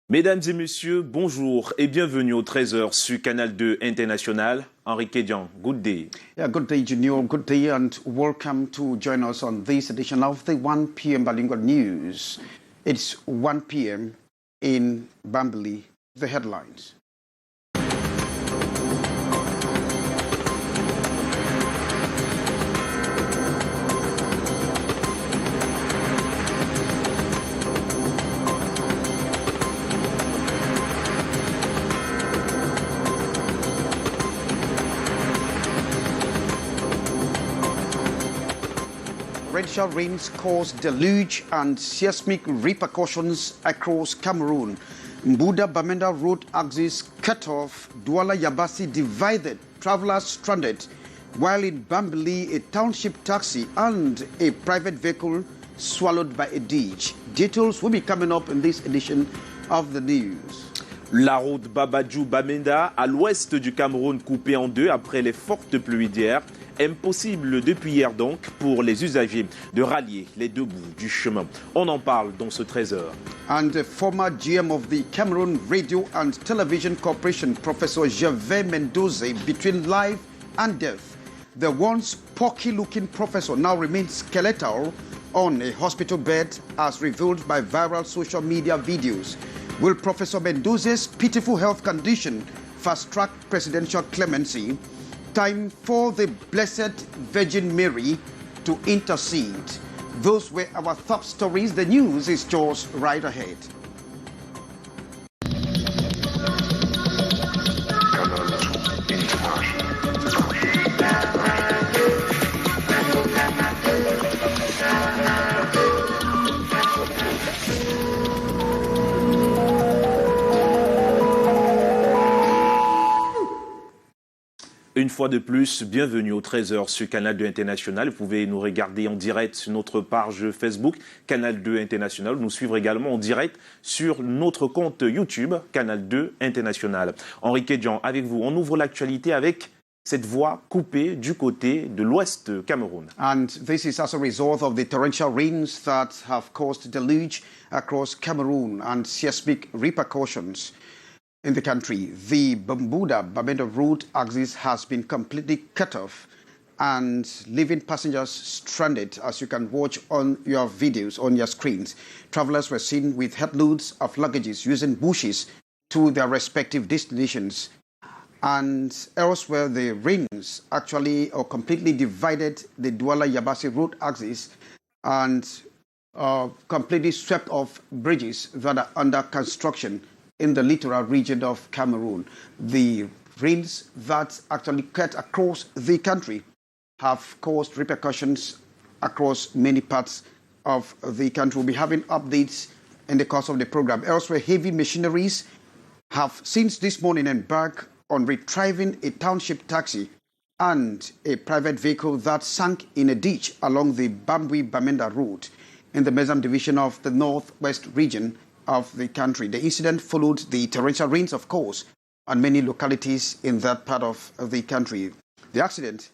Mesdames et messieurs, bonjour et bienvenue au 13h sur Canal 2 International. Henri Kédian, good day. Yeah, good day, Junior. Good day, and welcome to join us on this edition of the 1 p.m. Bilingual News. It's 1 p.m. in Bambali. The headlines. Torrential rains cause deluge and seismic repercussions across Cameroon. Mbuda Bamenda road axis cut off, Douala Yabasi divided, travelers stranded, while in Bambali a township taxi and a private vehicle swallowed by a ditch. Details will be coming up in this edition of the news. La route Babadjou-Bamenda à l'ouest du Cameroun coupée en deux après les fortes pluies d'hier. Impossible depuis hier donc pour les usagers de rallier les deux bouts du chemin. On en parle dans ce 13h. And the former GM of the Cameroon Radio and Television Corporation, Professor Gervais Mendoza, between life and death. The once porky-looking professor now remains skeletal on a hospital bed as revealed by viral social media videos. Will Professor Mendoza's pitiful health condition fast-track presidential clemency? Time for the Blessed Virgin Mary to intercede. Those were our top stories. The news is just right ahead. Une fois de plus, bienvenue au 13h sur Canal 2 International. Vous pouvez nous regarder en direct sur notre page Facebook, Canal 2 International. Nous suivre également en direct sur notre compte YouTube, Canal 2 International. Henri Kédian, avec vous, on ouvre l'actualité avec cette voie coupée du côté de l'ouest Cameroun. And this is as a result of the torrential rains that have caused deluge across Cameroon and seismic repercussions in the country. The Bambuda Bamenda road axis has been completely cut off and leaving passengers stranded, as you can watch on your videos on your screens. Travelers were seen with headloads of luggages using bushes to their respective destinations. And elsewhere, the rains actually or completely divided the Douala Yabasi road axis and completely swept off bridges that are under construction in the littoral region of Cameroon. The rains that actually cut across the country have caused repercussions across many parts of the country. We'll be having updates in the course of the program. Elsewhere, heavy machineries have since this morning embarked on retrieving a township taxi and a private vehicle that sank in a ditch along the Bambui-Bamenda road in the Mezam division of the northwest region of the country. The incident followed the torrential rains, of course, on many localities in that part of the country. The accident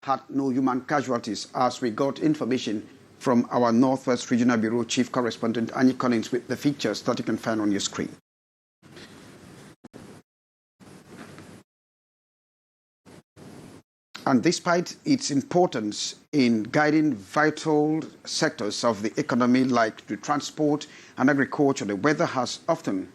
had no human casualties, as we got information from our Northwest Regional Bureau Chief Correspondent Annie Collins with the pictures that you can find on your screen. And despite its importance in guiding vital sectors of the economy like the transport and agriculture, the weather has often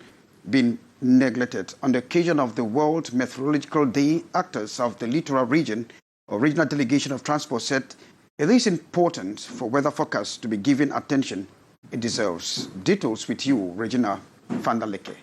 been neglected. On the occasion of the World Meteorological Day, actors of the littoral region or regional delegation of transport said it is important for weather forecasts to be given attention it deserves. Details with you, Regina Fandaleke.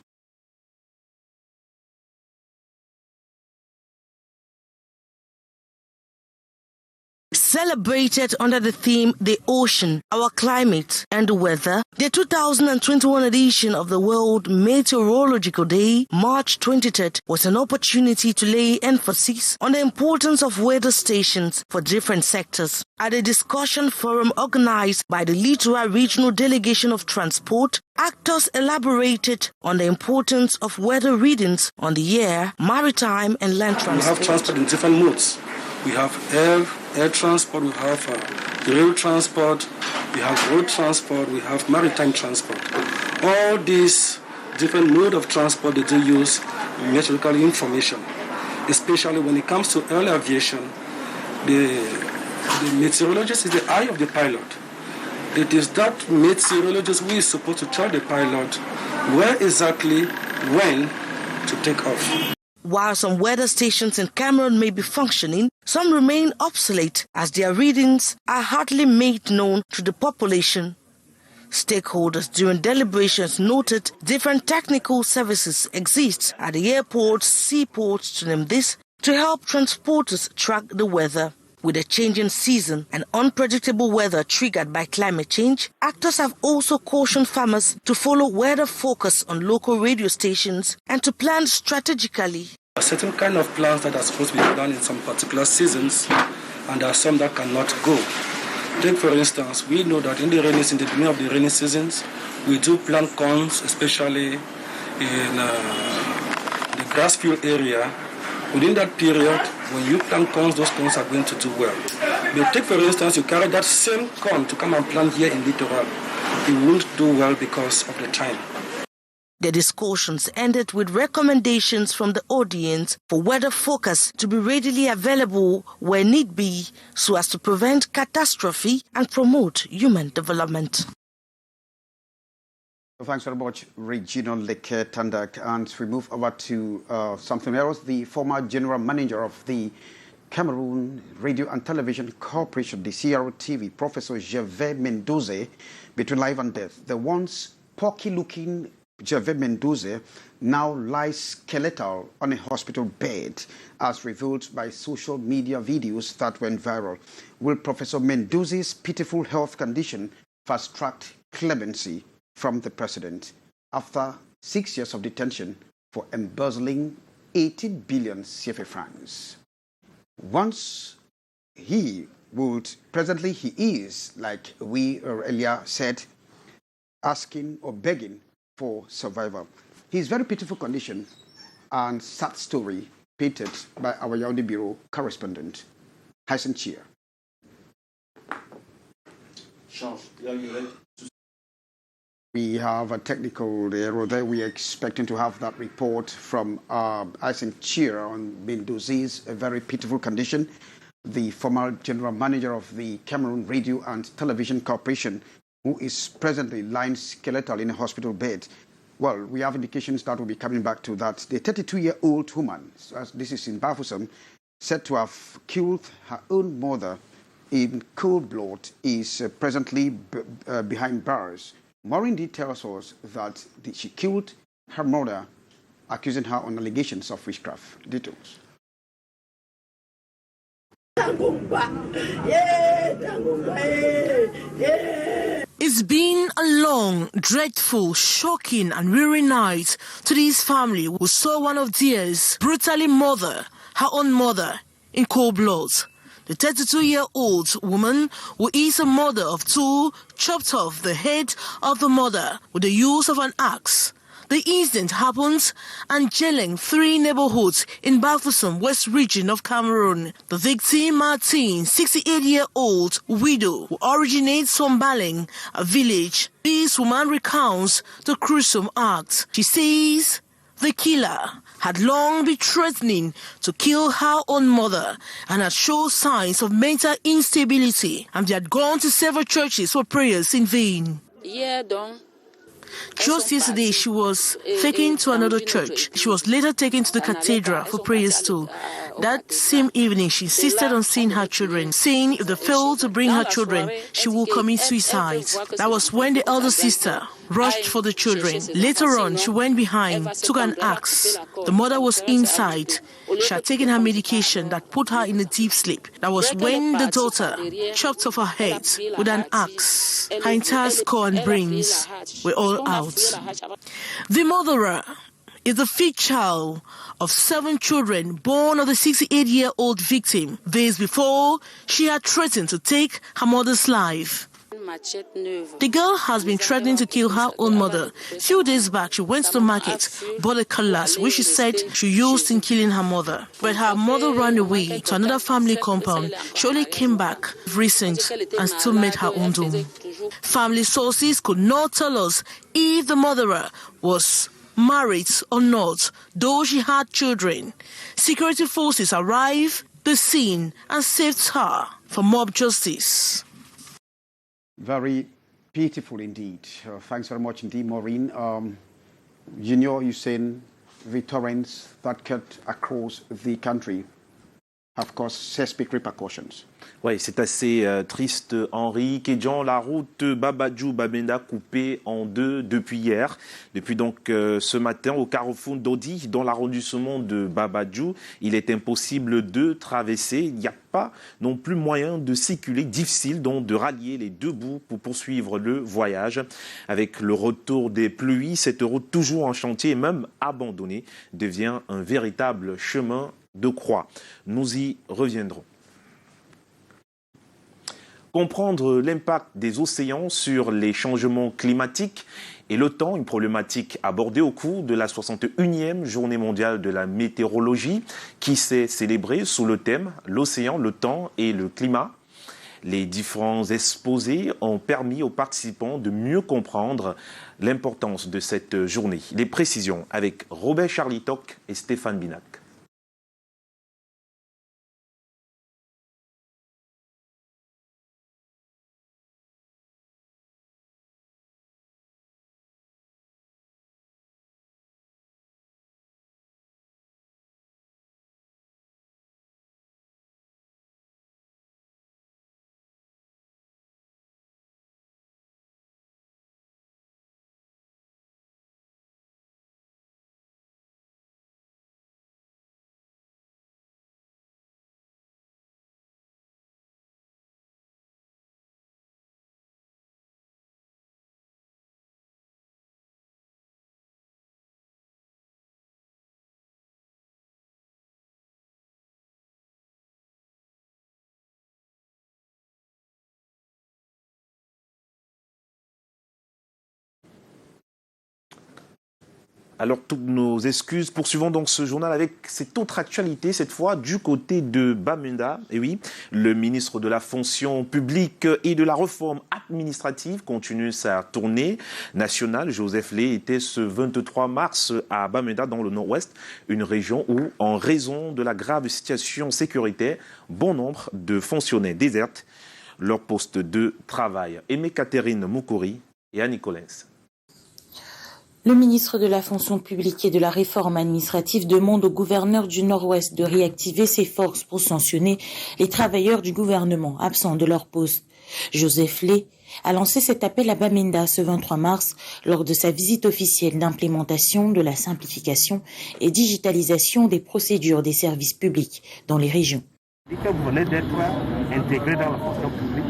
Celebrated under the theme The Ocean, Our Climate and the Weather, the 2021 edition of the World Meteorological Day, March 23rd, was an opportunity to lay emphasis on the importance of weather stations for different sectors. At a discussion forum organized by the Littoral Regional Delegation of Transport, actors elaborated on the importance of weather readings on the air, maritime and land transport. We have transport in different modes. We have air transport, we have rail transport, we have road transport, we have maritime transport. All these different mode of transport they do use meteorological information, especially when it comes to early aviation. The meteorologist is the eye of the pilot. It is that meteorologist who is supposed to tell the pilot where exactly, when to take off. While some weather stations in Cameroon may be functioning, some remain obsolete as their readings are hardly made known to the population. Stakeholders during deliberations noted different technical services exist at the airports, seaports, to name this, to help transporters track the weather. With a changing season and unpredictable weather triggered by climate change, actors have also cautioned farmers to follow weather focus on local radio stations and to plan strategically. There are certain kind of plans that are supposed to be done in some particular seasons, and there are some that cannot go. Take for instance, we know that in the beginning of the rainy seasons, we do plant corns, especially in the grass field area. Within that period, when you plant corns, those corns are going to do well. But take for instance, you carry that same corn to come and plant here in Littoral. It won't do well because of the time. The discussions ended with recommendations from the audience for weather forecast to be readily available where need be so as to prevent catastrophe and promote human development. Thanks very much, Regina Leke Tandak. And we move over to something else. The former general manager of the Cameroon Radio and Television Corporation, the CRTV, Professor Gervais Mendoze, between life and death. The once porky-looking Gervais Mendoze now lies skeletal on a hospital bed, as revealed by social media videos that went viral. Will Professor Mendoze's pitiful health condition fast-track clemency from the president after 6 years of detention for embezzling 80 billion CFA francs? Presently he is, like we earlier said, asking or begging for survival. His very pitiful condition and sad story painted by our Yaoundé Bureau correspondent, Hyson Cheer. We have a technical error there. We are expecting to have that report from Hyson Cheer on Mendoze's very pitiful condition. The former general manager of the Cameroon Radio and Television Corporation, who is presently lying skeletal in a hospital bed. Well, we have indications that will be coming back to that. The 32-year-old woman, as this is in Bafoussam, said to have killed her own mother in cold blood, is presently behind bars. Maureen tells us that she killed her mother, accusing her on allegations of witchcraft. Details. It's been a long, dreadful, shocking and weary night to this family who saw one of theirs brutally murder her own mother in cold blood. The 32-year-old woman, who is a mother of two, chopped off the head of the mother with the use of an axe. The incident happened in Jeleng, 3 neighborhoods in Bafoussam, West region of Cameroon. The victim, Martine, 68-year-old widow, who originates from Baleng, a village. This woman recounts the gruesome act. She says the killer had long been threatening to kill her own mother and had shown signs of mental instability, and they had gone to several churches for prayers in vain. Just yesterday, she was taken to another church. She was later taken to the cathedral for prayers too. That same evening, she insisted on seeing her children, saying if they failed to bring her children, she will commit suicide. That was when the elder sister rushed for the children. Later on, she went behind, took an axe. The mother was inside. She had taken her medication that put her in a deep sleep. That was when the daughter chopped off her head with an axe. Her entire skull and brains were all out. The murderer is the fifth child of 7 children born of the 68-year-old victim. Days before, she had threatened to take her mother's life. The girl has been threatening to kill her own mother. A few days back, she went to the market, bought a cutlass, which she said she used in killing her mother. But her mother ran away to another family compound. She only came back recent and still made her own doom. Family sources could not tell us if the murderer was married or not, though she had children. Security forces arrived the scene and saved her from mob justice. Very pitiful indeed. Thanks very much indeed, Maureen. Junior, you've seen the torrents that cut across the country have caused seismic repercussions. Oui, c'est assez triste, Henri. Kédian, la route Babadjou-Bamenda coupée en deux depuis hier. Depuis donc ce matin au carrefour d'Odi, dans l'arrondissement de Babadjou, il est impossible de traverser. Il n'y a pas non plus moyen de circuler, difficile donc de rallier les deux bouts pour poursuivre le voyage. Avec le retour des pluies, cette route toujours en chantier et même abandonnée devient un véritable chemin de croix. Nous y reviendrons. Comprendre l'impact des océans sur les changements climatiques et le temps, une problématique abordée au cours de la 61e journée mondiale de la météorologie qui s'est célébrée sous le thème « L'océan, le temps et le climat ». Les différents exposés ont permis aux participants de mieux comprendre l'importance de cette journée. Les précisions avec Robert Charlitoc et Stéphane Binac. Alors, toutes nos excuses. Poursuivons donc ce journal avec cette autre actualité, cette fois du côté de Bamenda. Et oui, le ministre de la fonction publique et de la réforme administrative continue sa tournée nationale. Joseph Lé était ce 23 mars à Bamenda, dans le nord-ouest, une région où, en raison de la grave situation sécuritaire, bon nombre de fonctionnaires désertent leur poste de travail. Aimé Catherine Moukouri et Annie Collins. Le ministre de la fonction publique et de la réforme administrative demande au gouverneur du Nord-Ouest de réactiver ses forces pour sanctionner les travailleurs du gouvernement absents de leur poste. Joseph Lé a lancé cet appel à Bamenda ce 23 mars lors de sa visite officielle d'implémentation de la simplification et digitalisation des procédures des services publics dans les régions. Vous venez d'être intégré dans la fonction publique,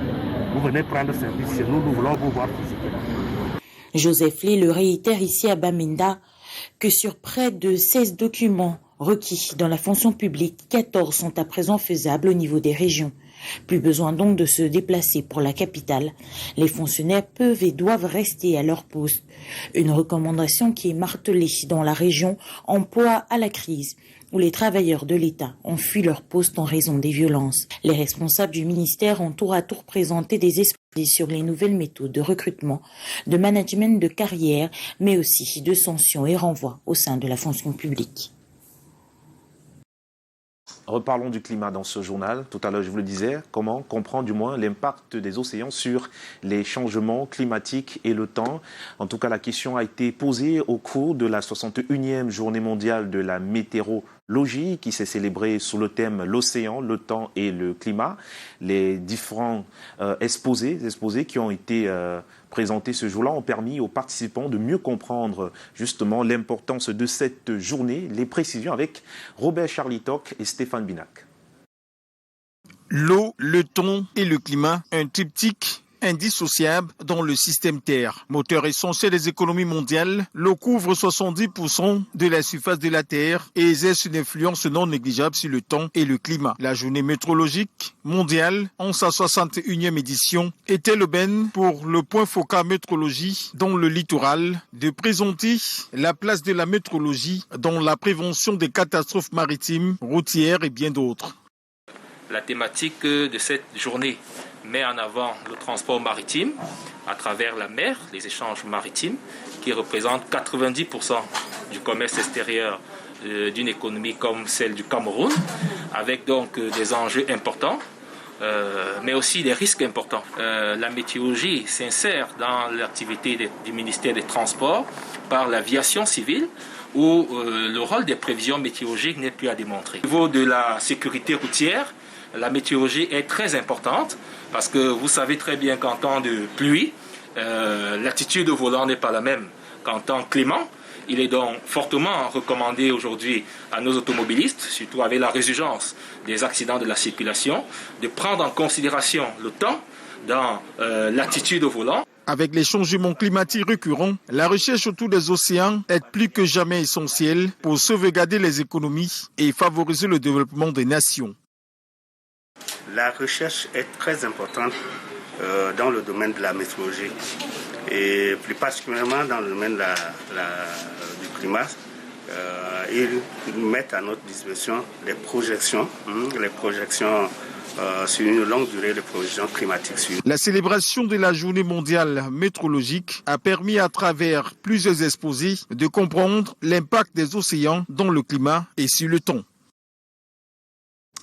vous venez prendre service chez nous, nous voulons vous voir physiquement. Joseph Lé le réitère ici à Bamenda que sur près de 16 documents requis dans la fonction publique, 14 sont à présent faisables au niveau des régions. Plus besoin donc de se déplacer pour la capitale. Les fonctionnaires peuvent et doivent rester à leur poste. Une recommandation qui est martelée dans la région emploi à la crise, où les travailleurs de l'État ont fui leur poste en raison des violences. Les responsables du ministère ont tour à tour présenté des exposés sur les nouvelles méthodes de recrutement, de management de carrière, mais aussi de sanctions et renvois au sein de la fonction publique. Reparlons du climat dans ce journal. Tout à l'heure, je vous le disais, comment comprendre du moins l'impact des océans sur les changements climatiques et le temps. En tout cas, la question a été posée au cours de la 61e journée mondiale de la météorologie qui s'est célébrée sous le thème « L'océan, le temps et le climat ». Les différents exposés qui ont été présentés ce jour-là ont permis aux participants de mieux comprendre justement l'importance de cette journée. Les précisions avec Robert Charlitoc et Stéphane Binac. L'eau, le temps et le climat, un triptyque indissociable dans le système Terre. Moteur essentiel des économies mondiales, l'eau couvre 70% de la surface de la Terre et exerce une influence non négligeable sur le temps et le climat. La journée météorologique mondiale, en sa 61e édition, était l'aubaine pour le point focal météorologie dans le littoral de présenter la place de la météorologie dans la prévention des catastrophes maritimes, routières et bien d'autres. La thématique de cette journée met en avant le transport maritime à travers la mer, les échanges maritimes, qui représentent 90% du commerce extérieur d'une économie comme celle du Cameroun, avec donc des enjeux importants, mais aussi des risques importants. La météorologie s'insère dans l'activité du ministère des Transports par l'aviation civile, où le rôle des prévisions météorologiques n'est plus à démontrer. Au niveau de la sécurité routière, la météorologie est très importante parce que vous savez très bien qu'en temps de pluie, l'attitude au volant n'est pas la même qu'en temps clément. Il est donc fortement recommandé aujourd'hui à nos automobilistes, surtout avec la résurgence des accidents de la circulation, de prendre en considération le temps dans l'attitude au volant. Avec les changements climatiques récurrents, la recherche autour des océans est plus que jamais essentielle pour sauvegarder les économies et favoriser le développement des nations. La recherche est très importante dans le domaine de la météorologie et plus particulièrement dans le domaine du climat. Ils mettent à notre disposition les projections sur une longue durée de projections climatiques. La célébration de la journée mondiale météorologique a permis à travers plusieurs exposés de comprendre l'impact des océans dans le climat et sur le temps.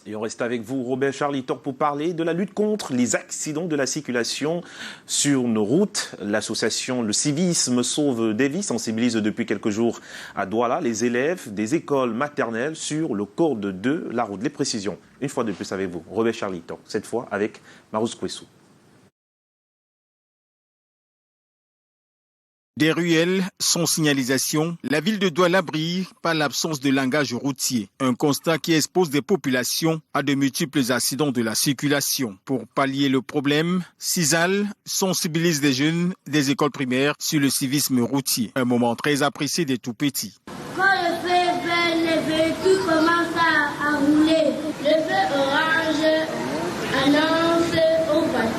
Et on reste avec vous, Robert Charlitor, pour parler de la lutte contre les accidents de la circulation sur nos routes. L'association Le Civisme Sauve des Vies sensibilise depuis quelques jours à Douala les élèves des écoles maternelles sur le code de la route. Les précisions, une fois de plus avec vous, Robert Charlitor, cette fois avec Marouz Kwesou. Des ruelles sans signalisation, la ville de Douala brille par l'absence de langage routier. Un constat qui expose des populations à de multiples accidents de la circulation. Pour pallier le problème, CISAL sensibilise des jeunes des écoles primaires sur le civisme routier. Un moment très apprécié des tout-petits. Quand le feu vert, les véhicules commencent à rouler. Le feu orange annonce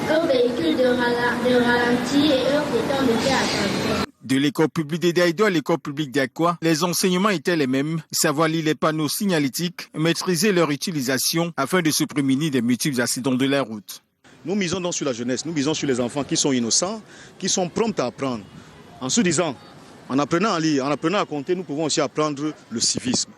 aux véhicules de ralentir et aux piétons de faire attention. De l'école publique de Daïdo à l'école publique d'Akwa, les enseignements étaient les mêmes, savoir lire les panneaux signalétiques, maîtriser leur utilisation afin de se prémunir des multiples accidents de la route. Nous misons donc sur la jeunesse, nous misons sur les enfants qui sont innocents, qui sont prompts à apprendre. En se disant, en apprenant à lire, en apprenant à compter, nous pouvons aussi apprendre le civisme.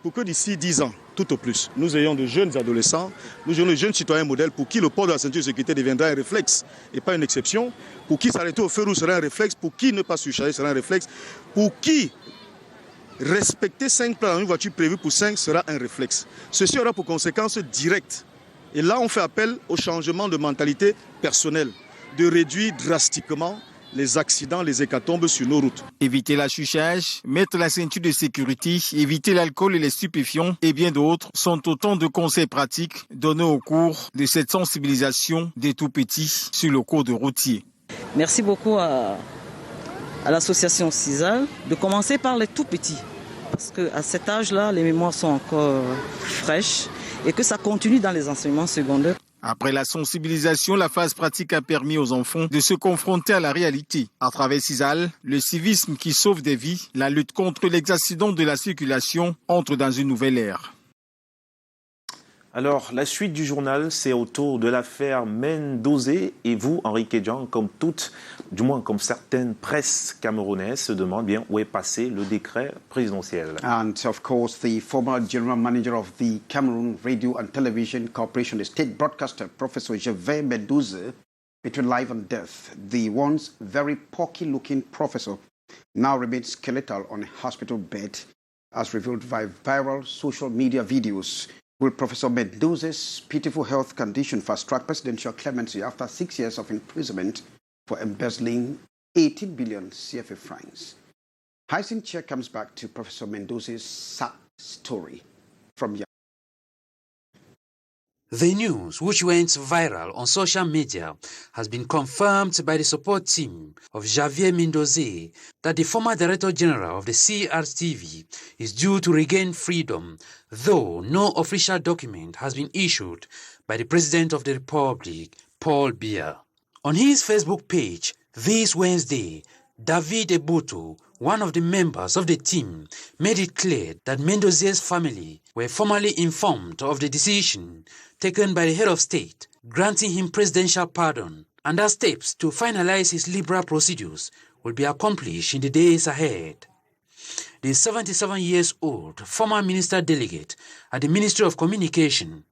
Pour que d'ici 10 ans, tout au plus, nous ayons de jeunes adolescents, nous ayons de jeunes citoyens modèles pour qui le port de la ceinture de sécurité deviendra un réflexe et pas une exception, pour qui s'arrêter au feu rouge sera un réflexe, pour qui ne pas surcharger sera un réflexe, pour qui respecter 5 plans dans une voiture prévue pour 5 sera un réflexe. Ceci aura pour conséquence directe. Et là, on fait appel au changement de mentalité personnelle, de réduire drastiquement les accidents, les hécatombes sur nos routes. Éviter l'affichage, mettre la ceinture de sécurité, éviter l'alcool et les stupéfiants et bien d'autres sont autant de conseils pratiques donnés au cours de cette sensibilisation des tout-petits sur le code routier. Merci beaucoup à l'association CISAL de commencer par les tout-petits parce qu'à cet âge-là, les mémoires sont encore fraîches et que ça continue dans les enseignements secondaires. Après la sensibilisation, la phase pratique a permis aux enfants de se confronter à la réalité. À travers CISAL, le civisme qui sauve des vies, la lutte contre les accidents de la circulation entre dans une nouvelle ère. Alors, la suite du journal, c'est autour de l'affaire Mendozé. Et vous, Henri Kedjan, comme toutes, du moins comme certaines presses camerounaises, se demandent bien où est passé le décret présidentiel. And of course, the former general manager of the Cameroon Radio and Television Corporation, the state broadcaster, Professor Gervais Mendozé, between life and death. The once very porky-looking professor now remains skeletal on a hospital bed, as revealed by viral social media videos. Will Professor Mendozé's pitiful health condition fast-track presidential clemency after 6 years of imprisonment for embezzling 18 billion CFA francs? Hyacinth Chair comes back to Professor Mendozé's sad story from Yahoo. The news, which went viral on social media, has been confirmed by the support team of Javier Mendozé that the former Director General of the CRTV is due to regain freedom, though no official document has been issued by the President of the Republic, Paul Biya. On his Facebook page this Wednesday, David Ebutu, one of the members of the team, made it clear that Mendozé's family were formally informed of the decision taken by the head of state, granting him presidential pardon, and that steps to finalize his liberal procedures will be accomplished in the days ahead. the 77-years-old former minister delegate at the Ministry of Communication,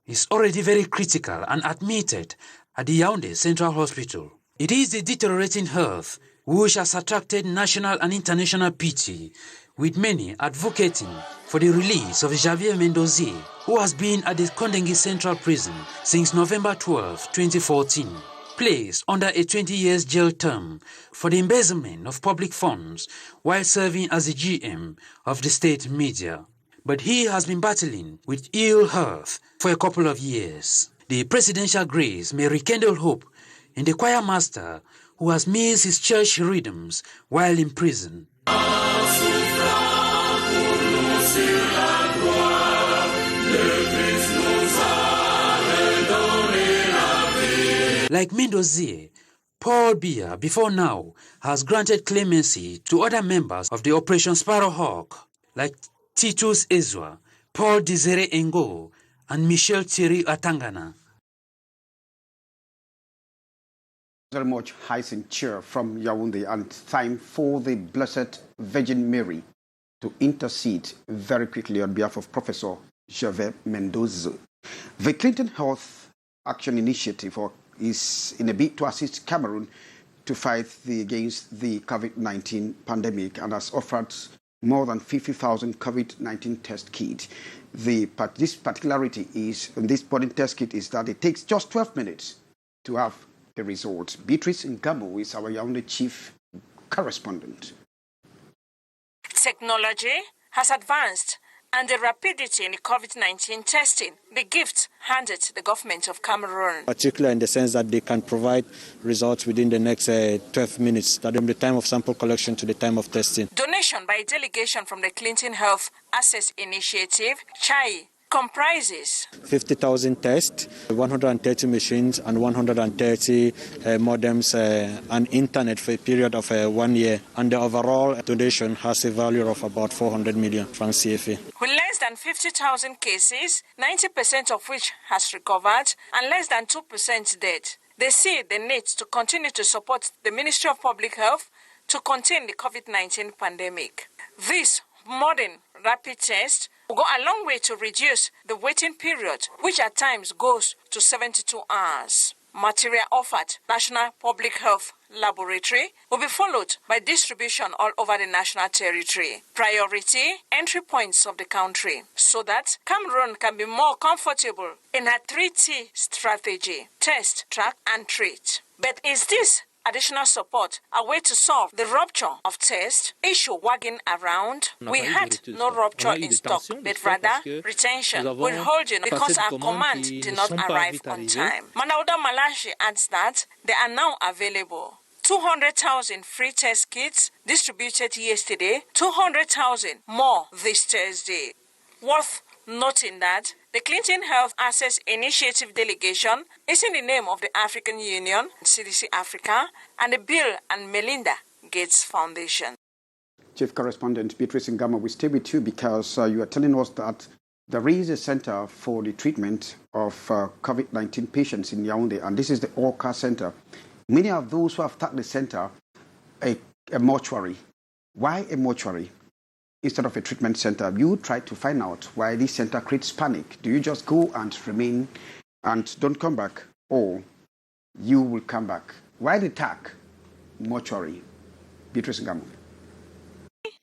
is already very critical and admitted at the Yaoundé Central Hospital. It is the deteriorating health which has attracted national and international pity, with many advocating for the release of Javier Mendoza, who has been at the Kondengui Central Prison since November 12, 2014, placed under a 20-year jail term for the embezzlement of public funds while serving as the GM of the state media. But he has been battling with ill health for a couple of years. The presidential grace may rekindle hope in the choir master who has missed his church rhythms while in prison. Like Mendoza, Paul Biya, before now, has granted clemency to other members of the Operation Sparrowhawk, like Titus Ezwa, Paul Desire Ngo, and Michel Thierry Atangana. Very much Hyacinth Cheer from Yaoundé, and time for the Blessed Virgin Mary to intercede very quickly on behalf of Professor Javier Mendoza. The Clinton Health Action Initiative is in a bid to assist Cameroon to fight against the COVID-19 pandemic and has offered more than 50,000 COVID-19 test kits. This particularity is, in this body test kit, is that it takes just 12 minutes to have the results. Beatrice Ngamo is our Yaoundé chief correspondent. Technology has advanced, and the rapidity in COVID-19 testing, the gift handed to the government of Cameroon. Particularly in the sense that they can provide results within the next 12 minutes, that from the time of sample collection to the time of testing. Donation by a delegation from the Clinton Health Access Initiative, CHAI, comprises 50,000 tests, 130 machines and 130 modems and internet for a period of 1 year. And the overall donation has a value of about 400 million francs CFA. With less than 50,000 cases, 90% of which has recovered and less than 2% dead, they see the need to continue to support the Ministry of Public Health to contain the COVID-19 pandemic. This modern rapid test will go a long way to reduce the waiting period, which at times goes to 72 hours. Material offered National Public Health Laboratory will be followed by distribution all over the national territory. Priority entry points of the country, so that Cameroon can be more comfortable in a 3T strategy: test, track, and treat. But is this additional support a way to solve the rupture of test issue wagging around? We had no rupture in stock, but rather retention, withholding, because our command did not arrive on time. Manauda Malashi adds that they are now available. 200,000 free test kits distributed yesterday, 200,000 more this Thursday. Worth noting that the Clinton Health Access Initiative delegation is in the name of the African Union, CDC Africa, and the Bill and Melinda Gates Foundation. Chief Correspondent Beatrice Ngama, we stay with you because you are telling us that there is a center for the treatment of COVID-19 patients in Yaoundé, and this is the Orca Center. Many of those who have tapped the center, a mortuary. Why a mortuary instead of a treatment center? You try to find out why this center creates panic. Do you just go and remain and don't come back, or you will come back? Why the tag mortuary? Beatrice Ngamo.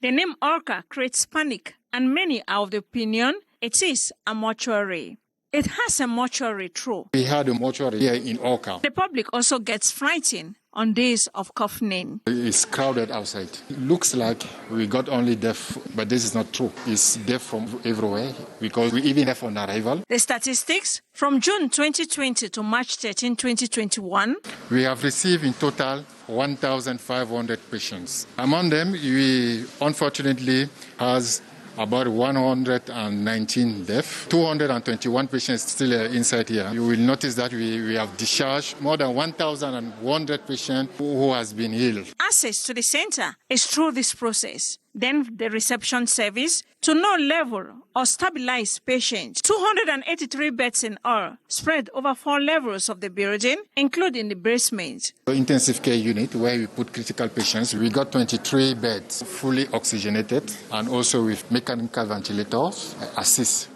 The name Orca creates panic, and many are of the opinion it is a mortuary. It has a mortuary true. We had a mortuary here in Orca. The public also gets frightened on days of coffin. It's crowded outside. It looks like we got only death, but this is not true. It's death from everywhere because we even have on arrival. The statistics from June 2020 to March 13, 2021. We have received in total 1,500 patients. Among them, we unfortunately has about 119 deaths, 221 patients still inside here. You will notice that we have discharged more than 1,100 patients who has been ill. Access to the center is through this process. then the reception service, to know level or stabilize patients. 283 beds in all, spread over 4 levels of the building, including the basement. The intensive care unit where we put critical patients, we got 23 beds fully oxygenated and also with mechanical ventilators assist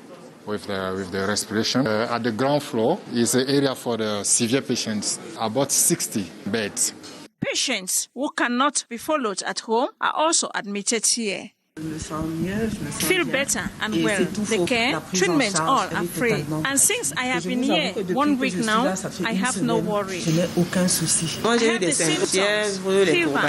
with the respiration. At the ground floor is the area for the severe patients, about 60 beds. Patients who cannot be followed at home are also admitted here. Feel better and well. The care, treatment, all are free. And since I have been here 1 week now, I have no worry. I have the symptoms, fever,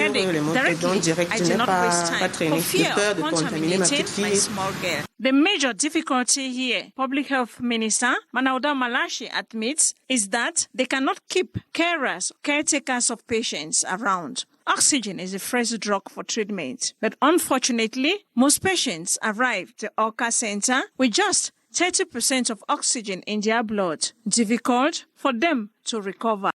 headache. Directly, I do not waste time for fear of contaminating my small girl. The major difficulty here, Public Health Minister Manauda Malashi admits, is that they cannot keep caretakers of patients around. Oxygen is the first drug for treatment, but unfortunately, most patients arrive at the Orca Center with just 30% of oxygen in their blood. Difficult for them to recover.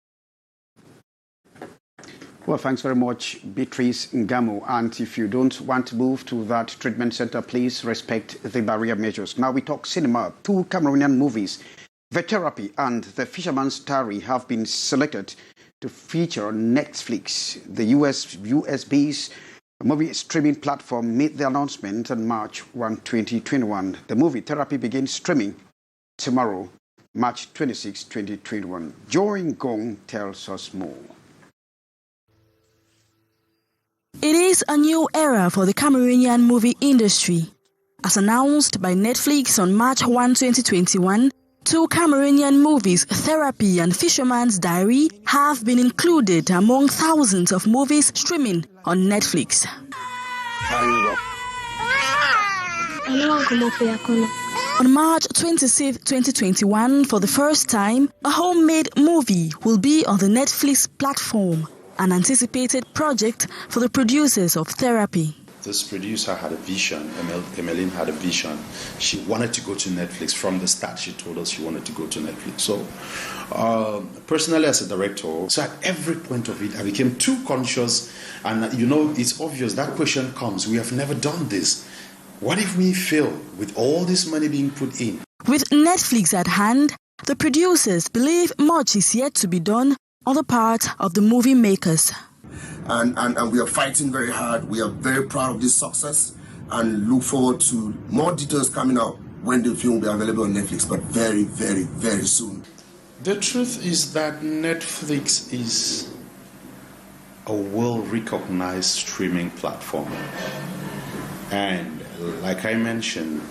Well, thanks very much, Beatrice Ngamo. And if you don't want to move to that treatment center, please respect the barrier measures. Now we talk cinema. 2 Cameroonian movies, The Therapy and The Fisherman's Diary, have been selected to feature on Netflix. The US-based movie streaming platform made the announcement on March 1, 2021. The movie Therapy begins streaming tomorrow, March 26, 2021. Joy Ngong tells us more. It is a new era for the Cameroonian movie industry. As announced by Netflix on March 1, 2021, 2 Cameroonian movies, Therapy and Fisherman's Diary, have been included among thousands of movies streaming on Netflix. On March 26, 2021, for the first time, a homemade movie will be on the Netflix platform, an anticipated project for the producers of Therapy. This producer had a vision, Emeline had a vision. She wanted to go to Netflix. From the start, she told us she wanted to go to Netflix. So, personally as a director, so at every point of it, I became too conscious. And, it's obvious that question comes. We have never done this. What if we fail with all this money being put in? With Netflix at hand, the producers believe much is yet to be done on the part of the movie makers. And we are fighting very hard. We are very proud of this success and look forward to more details coming out when the film will be available on Netflix, but very, very, very soon. The truth is that Netflix is a well-recognized streaming platform. And like I mentioned,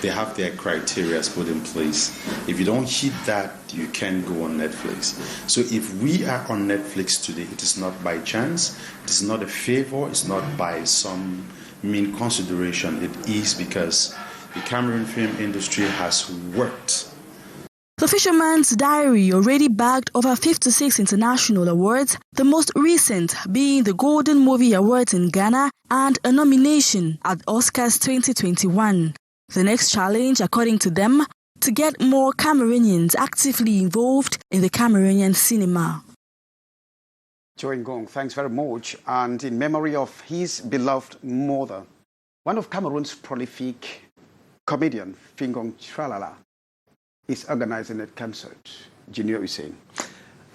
they have their criteria put in place. If you don't hit that, you can't go on Netflix. So if we are on Netflix today, it is not by chance, it is not a favor, it's not by some mean consideration. It is because the Cameroon film industry has worked. The Fisherman's Diary already bagged over 56 international awards, the most recent being the Golden Movie Awards in Ghana and a nomination at Oscars 2021. The next challenge, according to them, to get more Cameroonians actively involved in the Cameroonian cinema. Joy Ngong, thanks very much. And in memory of his beloved mother, one of Cameroon's prolific comedian, Fingong Tralala, is organizing a concert. Junior Hussein.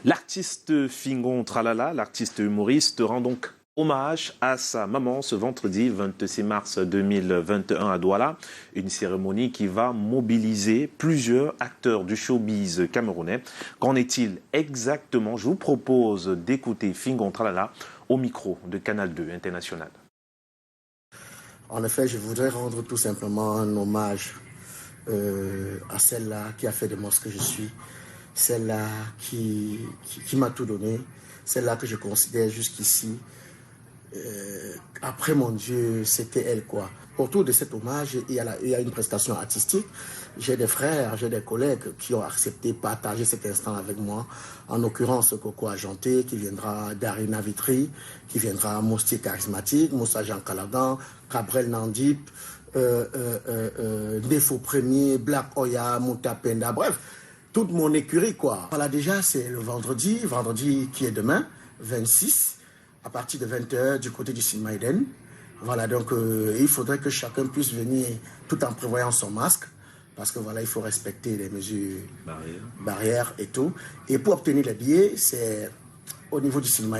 L'artiste Fingong Tralala, l'artiste humoriste, rend donc hommage à sa maman ce vendredi 26 mars 2021 à Douala. Une cérémonie qui va mobiliser plusieurs acteurs du showbiz camerounais. Qu'en est-il exactement? Je vous propose d'écouter Fingong Tralala au micro de Canal 2 International. En effet, je voudrais rendre tout simplement un hommage à celle-là qui a fait de moi ce que je suis, celle-là qui m'a tout donné, celle-là que je considère jusqu'ici. Après mon Dieu, c'était elle quoi. Autour de cet hommage, il y a une prestation artistique. J'ai des frères, j'ai des collègues qui ont accepté de partager cet instant avec moi. En l'occurrence, Coco Ajanté, qui viendra d'Arina Vitry, qui viendra Mostier Charismatique, Moussa Jean Caladan, Cabrel Nandip, Défaut Premier, Black Oya, Moutapenda, bref, toute mon écurie quoi. Voilà, déjà c'est le vendredi qui est demain, 26, à partir de 20h du côté du cinéma Eden. Voilà, donc il faudrait que chacun puisse venir tout en prévoyant son masque, parce que voilà, il faut respecter les mesures barrières et tout. Et pour obtenir les billets, c'est au niveau du cinéma.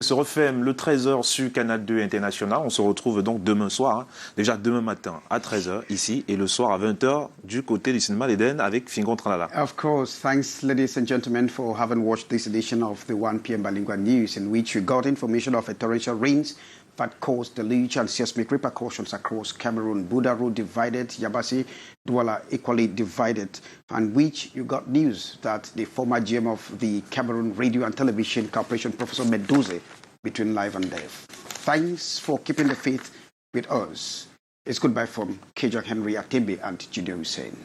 Se referme le 13h sur Canal 2 International. On se retrouve donc demain soir, déjà demain matin à 13h ici, et le soir à 20h du côté du cinéma l'Éden avec Fingon Tralala. Of course, thanks ladies and gentlemen for having watched this edition of the 1 p.m. Bilingual News, in which we got information of a torrential rains that caused deluge and seismic repercussions across Cameroon. Buda Road divided, Yabasi, Douala equally divided, and which you got news that the former GM of the Cameroon Radio and Television Corporation, Professor Meduze, between life and death. Thanks for keeping the faith with us. It's goodbye from Kejak Henry Atembe and Gideon Hussein.